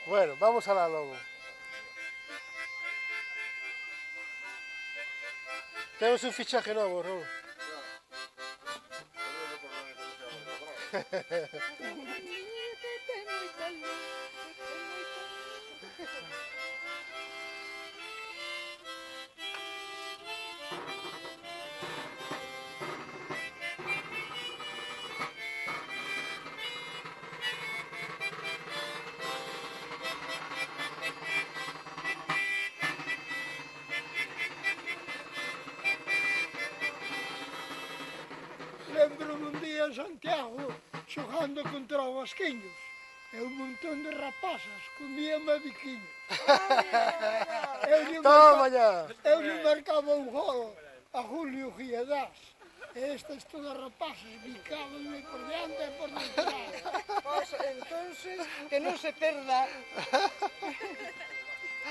Bueno, vamos a la logo. Tenemos un fichaje nuevo, Raúl. Lembro-me un día en Santiago xogando contra os vasquiños e un montón de rapazas comían a biquiño. Toma ya. Eu lle marcaba un gol a Julio Guiadás e estas todas rapazas bicábanme por diante e por detrás. Pois, entonces, que non se perda.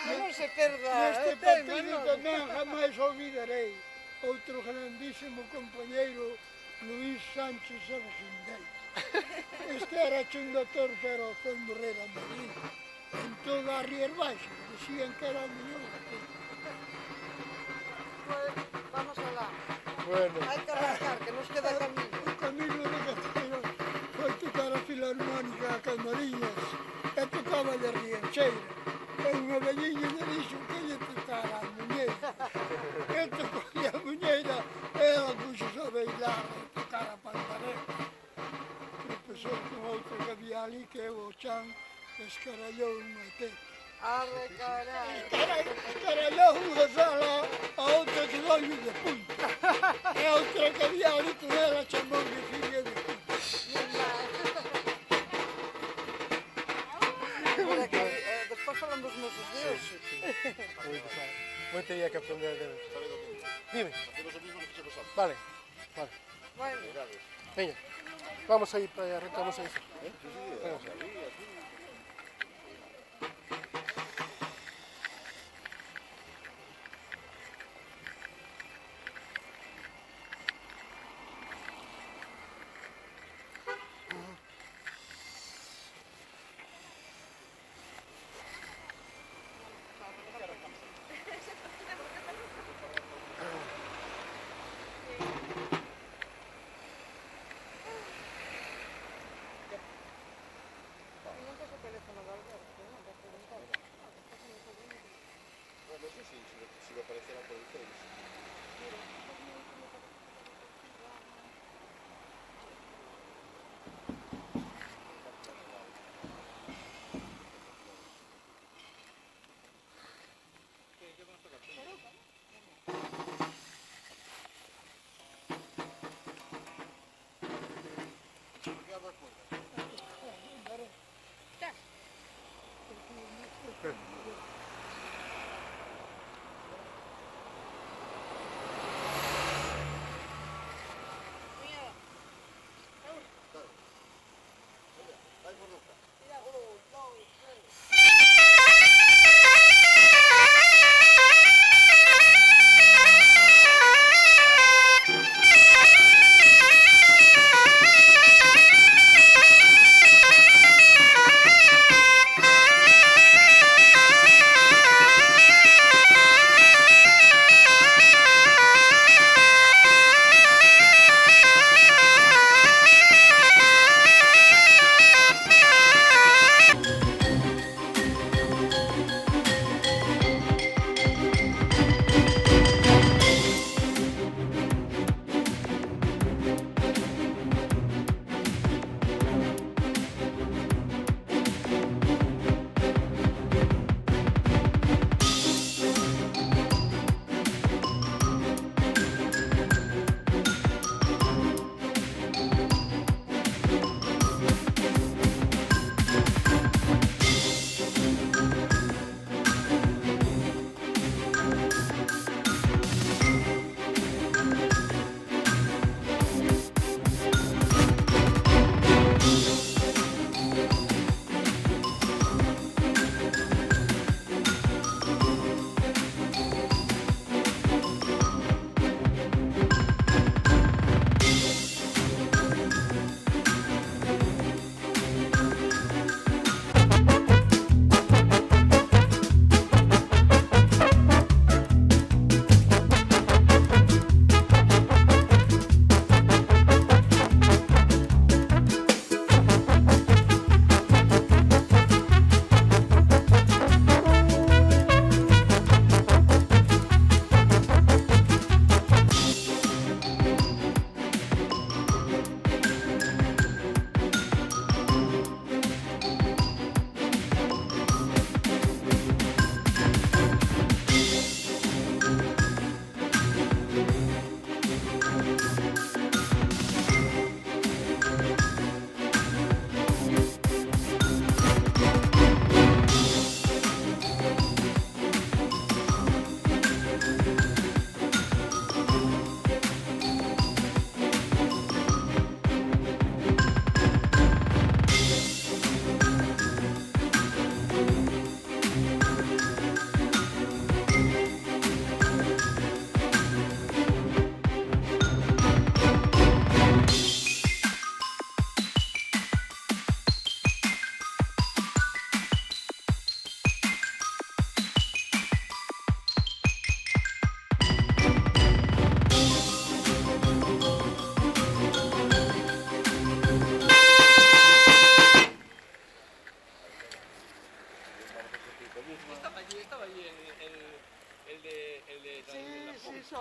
Que non se perda. Neste partido tamén jamais olvidarei outro grandísimo compañeiro, Luís Sánchez Argindel. Este era chundator, pero foi morrer a Madrid. En toda a Rías Baixas, decían que era o mellor daquilo. Pues, vamos alá. Bueno. Hai que arrancar, que nos queda camino. O Camilo de Casteiro foi tocar a Filarmónica a Camariñas e tocaba de Riancheira. E unha velliña lle dixo que lle tocara a muñeira. E tocou a muñeira e ela puxos a bailar e tocar a pandareta. Tropezou con outro que había ali que o Chan escarallou unha teta. Arre, carai. Escarallou unha sala a outra que dolme de punta. E a outra que había ali con ela chamou de filla de punta. Por aquí, despois falan dos nosos de hoxe. Voy a tener que aprender de... Dime. Hacemos lo mismo que fixemos antes. Vale, vale. Bueno, Venga, vamos a ir para allá, arrancamos ahí. Vamos a ver.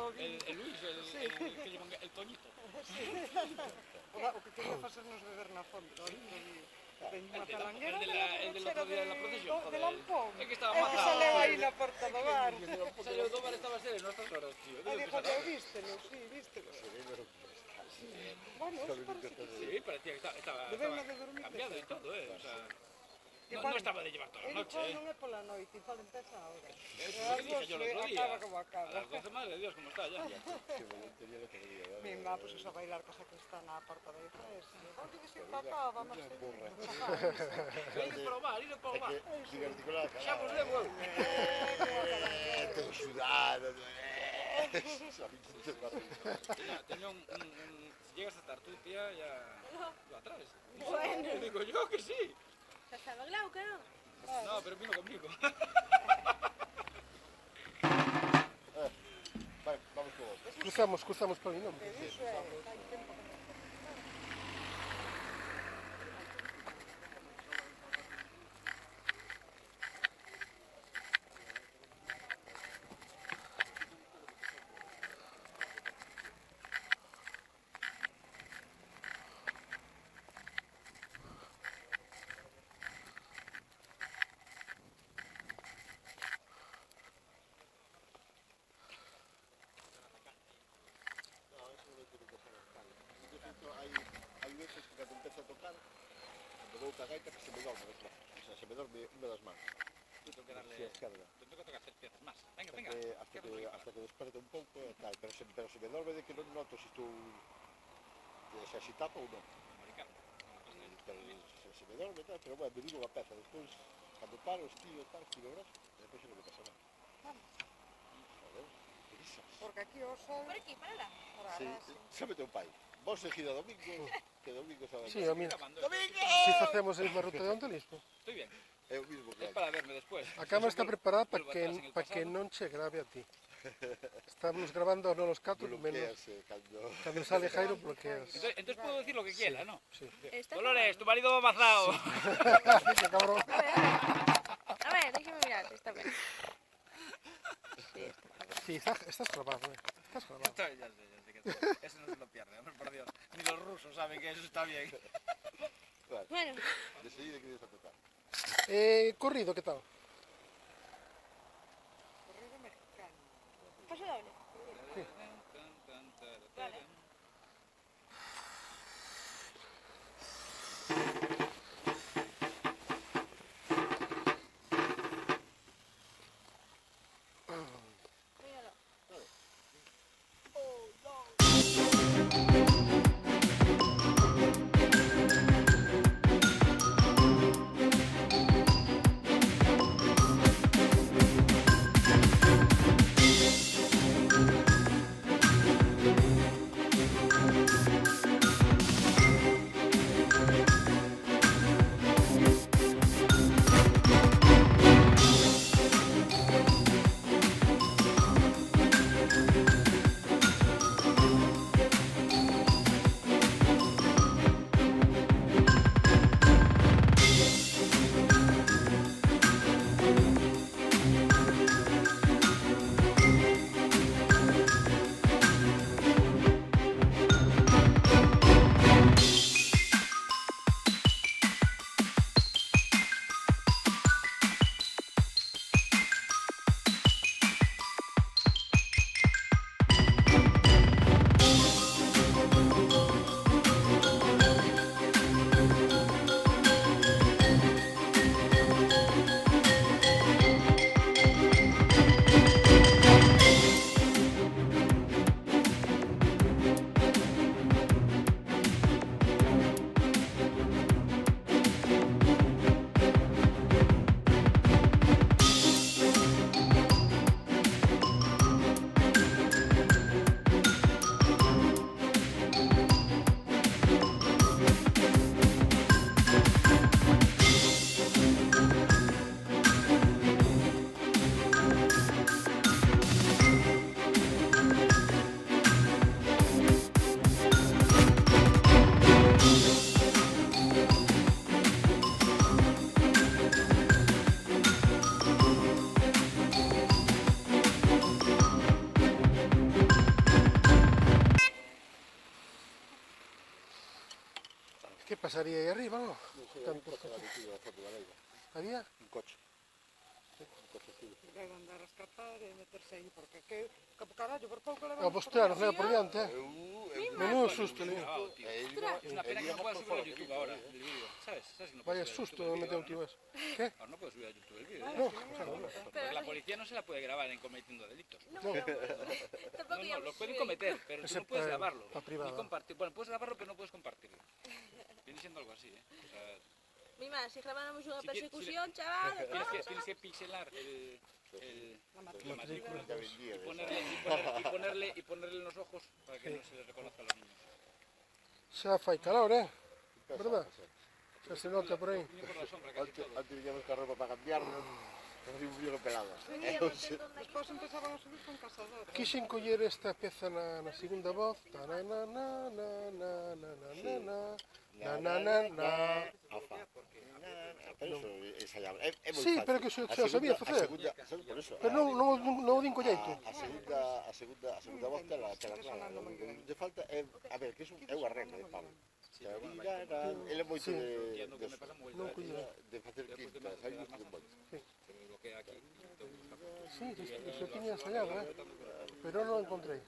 todo bien. El Luis, el que lleva el Toñito. O que quería facernos beber na fonte, teño unha talanguera, El del otro día de la procesión, de joder. lampón. Es que estaba Que matado. saleu aí na porta do bar. Salió do bar, estaba serio, no estas horas, tío. Aí Digo, dijo ¿qué que será? vístelo, sí, vístelo. Bueno, eso parece que sí. Sí, parecía que estaba Debemos de dormir cambiado y de todo, O sea, Igual- no estaba de llevar toda la noche, Igual non é pola noite, igual empeza ahora. Eso es lo que dije yo el otro día. Acaba como A acaba. las 12, madre de Dios, ¿cómo está ya? Mi mamá pues eso a bailar cosa que está na porta da iglesia. Onde que se papá, vamos a Ir a probar, ir a probar. Diverticular, Xa vos levo eu. todo sudado. Tenía si llegas a estar tú, tía, ya lo atraes. Bueno. Te digo yo que sí. Ya estaba claro que no. No, pero vino conmigo. Vale, vamos con otro. Cruzamos por aí, non? Iso é, hai tempo que non. Hay veces que cuando empieza a tocar, cuando veo una gaita que se me dorme las manos. O sea, se me dorme una de las manos. Tú tengo que darle. Sí, izquierda. Te tengo que tocar 7 piezas más. Venga, venga. Hasta que despierte un pouco e tal. Pero se me dorme de que non noto se estou... Se así tapa ou non. Pero se me dorme tal, pero bueno, me digo unha peza. Despois, cando paro, estiro tal, estiro brazo, e despois non me pasa nada. Joder, que risas. Porque aquí o sol... Por aquí, para lá. Ora, Sí, ahora sí. sabe teu pai. Vos seguida domingo, que domingo sabe. Sí, a mira. ¡Domingo! Si facemos a mesma ruta de onde listo. Estoy bien. É o mismo que Es para verme después. A cámara está preparada para vuelvo atrás en que, el para que pasado. non che grave a ti. Estamos grabando no los catos, menos bloqueas cando... cando sale Jairo bloqueas. Entonces puedo decir lo que quiera, ¿no? Sí. Está Dolores, tu marido va mazao. Qué cabrón. A ver, déjeme mirar si está bien. Sí, está bien. Sí, estás grabado, Estás grabado. Ya sé que eso no se lo pierde, hombre, por Dios. Ni los rusos saben que eso está bien. Bueno, De seguida que vienes a tocar. Corrido, ¿qué tal? Corrido mexicano. paso doble. Vale. Míralo. pasaría aí arriba, non? Non sei, Tanto un coche coche. metido na foto da Leiva. Había? Un coche. Un coche tío. Debe andar a escapar e meterse aí, porque que carallo, por pouco Ah, levamos pois claro, por leva por diante, Menudo Bueno, susto, es Leo. una pena que no puedas subir a YouTube ahora el vídeo, ¿sabes? ¿Sabes que no Vaya puedes subir a susto YouTube me el meteu vídeo tío ahora, eso. ¿Qué? no? Ahora no puedes subir a YouTube el vídeo. No, Porque la policía no se la puede grabar en cometiendo delitos. No, No. tampoco No, íbamos lo a pueden subir. cometer, pero tú Ese no puedes pa- grabarlo. pa privada. Ni compartir. Bueno, puedes grabarlo, pero no puedes compartirlo. Viene siendo algo así, ¿eh? O sea, Mi má, si grabáramos unha Si ti- persecución, chaval, tienes que pixelar La la matrícula Ya vendía de y ponerle en los ojos para que no se les reconozca a los niños. Xa fai calor, esa. verdad? Xa se nota por aí. Ni por la sombra casi Antes, todo. antes viñamos con ropa para cambiarnos, así un frío pelado. Despois empezaban a subir con casadores. Quixen coller esta peza na segunda voz. Ta na na na na na na na na na na na. Afa. Pero eso ensayable. É moi Sí, fácil. pero que xa A o sabía segunda- facer. A segunda, sabes por eso. Pero non o din colleito. A segunda voz tela clara. De falta é, a ver, que é unha regla de Pablo. Ele é moito Sí. de Entiendo que me pasa muy Non bien. collera. de facer quintas, hai gusto de moito. Pero lo que hay aquí, tengo que buscar. Sí, eso tiña ensayado, pero non o encontrei.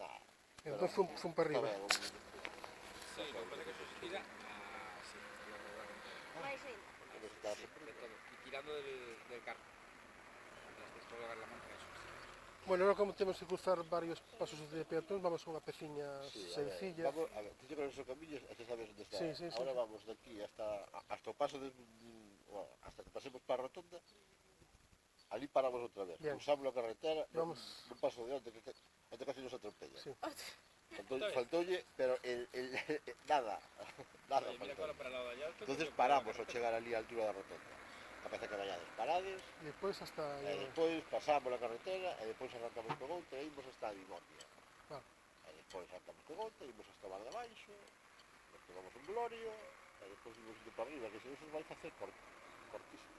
Nah, Entón fun para arriba. Sí, lo que pasa es que eso se tira así, máis ainda. de todo. Y tirando del carro. Después de ver la montra, eso. Bueno, ahora como temos que cruzar varios pasos de peatóns, vamos a unha peciña sencilla. Vamos, a ver, tú llegas esos caminos, ya sabes dónde está. Sí, sí, sí. Ahora vamos de aquí hasta o paso de, bueno, hasta que pasemos para a rotonda. Ali paramos outra vez. Bien. Cruzamos a carretera, Vamos. un paso de onde que casi nos atropella. Sí. Faltoulle, pero nada, nada Oye, mira que ahora faltou. para el lado de allá. Entonces paramos ao chegar ali á altura da rotonda. Capaz que vayades parades, E despois hasta... e despois pasamos a carretera, e despois arrancamos con outra e imos hasta a Vimonia. Vale. E despois arrancamos con outra, imos hasta o Val de Baixo, nos tomamos un glorio, e despois imos indo para arriba, que se nos vai facer cortísimo.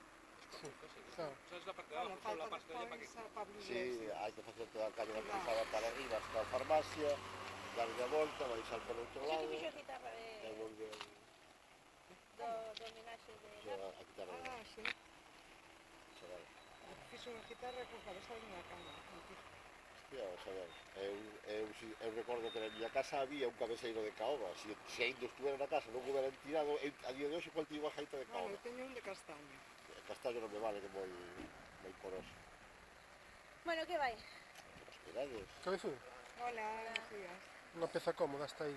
Sí, claro. ¿Sabes la parte de Bueno, abajo? Solo falta la parte de allá para que... despois a Pablo Sí, Iglesias. hai que facer toda a calle da cruzada para arriba hasta a farmacia, darlle a volta, baixar por outro Ese lado, que fixo a guitarra e volver do homenaxe de Nardo. a quitar a Ah, sí. chaval. Fixo unha guitarra con cabeza de unha cama. Hostia, o sea, eu recordo que na miña casa había un cabeceiro de caoba. Se ainda estuera na casa non o hubieran tirado, a día de hoxe cual tiña unha gaita de Bueno, caoba. eu teño un de castaño. Castaño non me vale, que moi poroso. Bueno, que vai? Os mirades, Cabezón, Hola, buenos días. unha peza cómoda, está aí.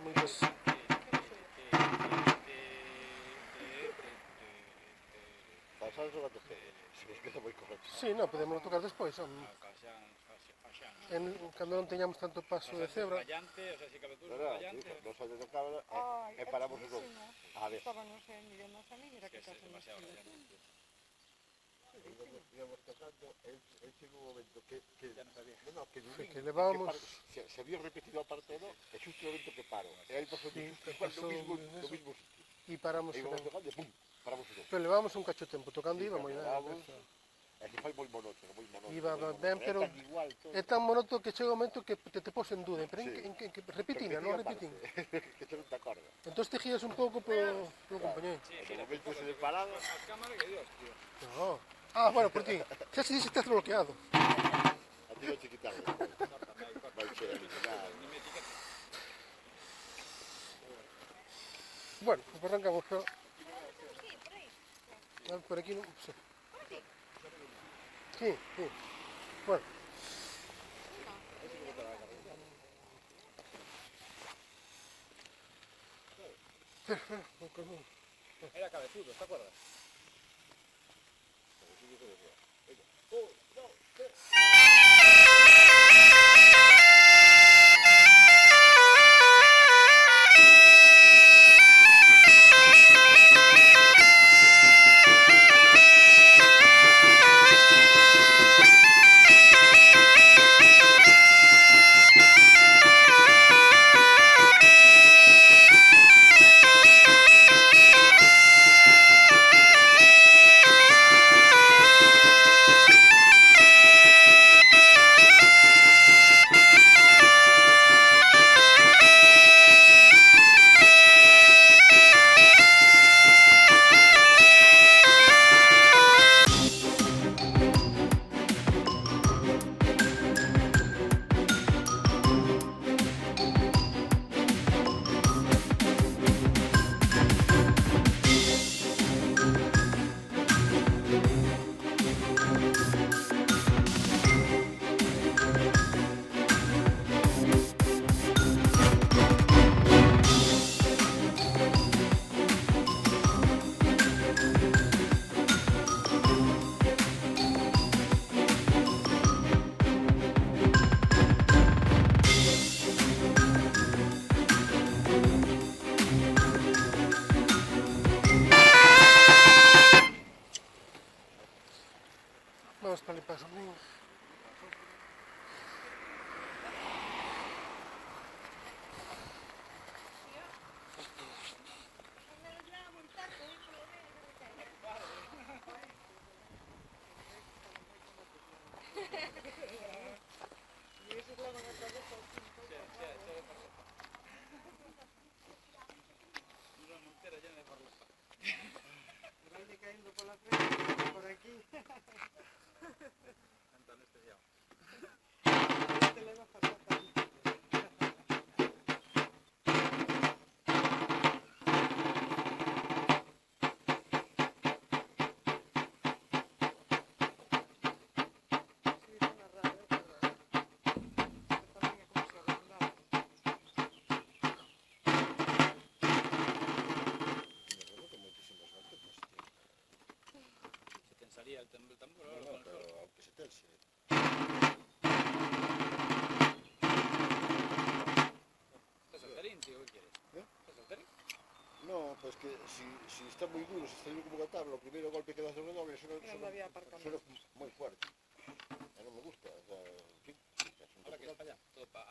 Moitos... pasados o gato se nos queda moi correcto. Sí, non, podemos tocar despois. Cando non teñamos tanto paso de cebra. Rayante, o sea, si cabe tú, Pero, rayante. nos saímos de cámara Ai, e paramos os dous. chulísimo. A ver, Estábamos mirando a mí, mira que Es que es casa demasiado nos rayante. íbamos tocando, el chegou un momento que Ya no sabía. no, que Sí, que levábamos... se había repetido a parte o no, e xusto o momento que paro. E aí pasou Sí, justo igual pasou no eso. mismo sitio. E paramos E en... íbamos tocando e pum, paramos os dous. Pero levábamos un cacho tempo tocando e Sí, iba moi ben. paramos. E que fai moi monótono, moi monótono. Iba moi ben, monótono. pero É tan igual todo. É tan monótono que chega un momento que te pos en duda. Pero Sí. en que repitina, non repitín. Que xa non te acordas. Entón te giras un pouco polo compañeiro. Sí, En gira, o momento tú ese coges de parado, más cámara que Dios, tío. No. Ah, bueno, por ti. Xa se dice que estás bloqueado. a ti non te quitarlo. Vai ser eliminado. Ni me etiquetes. Bueno, pues arrancamos. Pero... A ver, por aquí non... Sí. Sí, sí. Bueno. Era cabezudo, ¿te acuerdas? Sí. ¿Estás saltarín, tío? ¿Qué quieres? ¿Eh? ¿Estás saltarín? No, pues que si está muy duro, si está duro como cantar, lo primero golpe que das de redoble No había aparcamiento. suena muy fuerte. No me gusta, o sea, en fin, es un Ahora que es poco para allá. Todo para...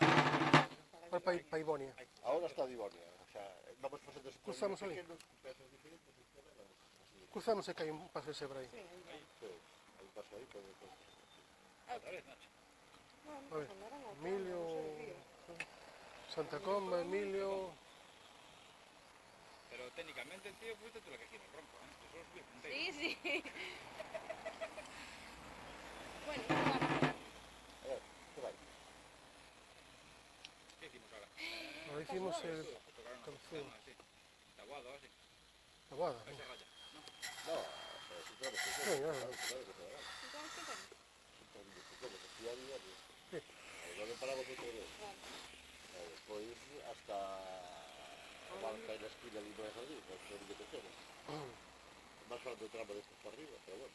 Ahora para Ivonia. ahora está Divonia, o sea, vamos pasando por Cruzamos ahí. pequeños, pesos diferentes, así, Cruzamos que hay un paso ese por ahí. Sí, pues, hay un paso ahí, pues, Otra vez, Nacho. A ver, Emilio, Santa Comba, Emilio. Pero técnicamente, tío, fuiste tú la que gira el bronco, ¿eh? Yo solo subí el puntero. Sí, sí. Bueno, a ver, ¿qué va? ¿Qué hicimos ahora? Ahora hicimos el Tocar una canción. tema así. Taguado, así. Aguada. Esa raya. No, claro, Sí, claro, ya. claro, que se va. entonces, ¿qué hacemos? No me paramos mucho de eso. Después hasta a banca en la esquina de Ibrahim Jardín, no sé ni qué te queda. Más falando tramo de estos para arriba, pero bueno.